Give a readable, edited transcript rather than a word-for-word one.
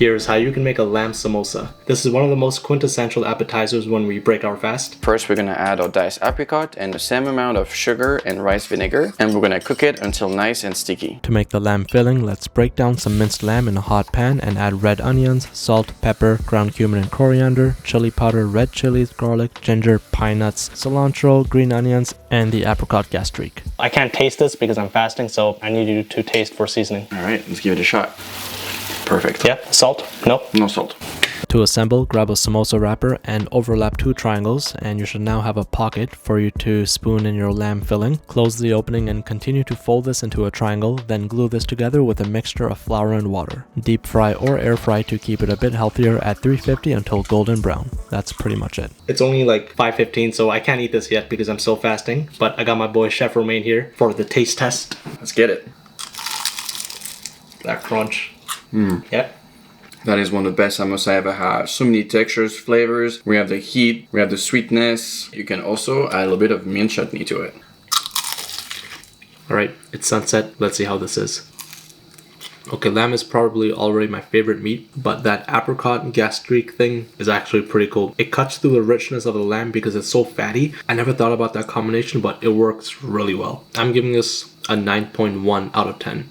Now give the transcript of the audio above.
Here's how you can make a lamb samosa. This is one of the most quintessential appetizers when we break our fast. First, we're gonna add our diced apricot and the same amount of sugar and rice vinegar, and we're gonna cook it until nice and sticky. To make the lamb filling, let's break down some minced lamb in a hot pan and add red onions, salt, pepper, ground cumin and coriander, chili powder, red chilies, garlic, ginger, pine nuts, cilantro, green onions, and the apricot gastrique. I can't taste this because I'm fasting, so I need you to taste for seasoning. All right, let's give it a shot. Perfect. Yeah, salt? No? No salt. To assemble, grab a samosa wrapper and overlap 2 triangles, and you should now have a pocket for you to spoon in your lamb filling. Close the opening and continue to fold this into a triangle, then glue this together with a mixture of flour and water. Deep fry or air fry to keep it a bit healthier at 350 until golden brown. That's pretty much it. It's only like 5:15, so I can't eat this yet because I'm still fasting, but I got my boy Chef Romain here for the taste test. Let's get it. That crunch. Yep. That is one of the best samosa I ever had. So many textures, flavors. We have the heat, we have the sweetness. You can also add a little bit of mint chutney to it. Alright, it's sunset. Let's see how this is. Okay, lamb is probably already my favorite meat, but that apricot gastrique thing is actually pretty cool. It cuts through the richness of the lamb because it's so fatty. I never thought about that combination, but it works really well. I'm giving this a 9.1 out of 10.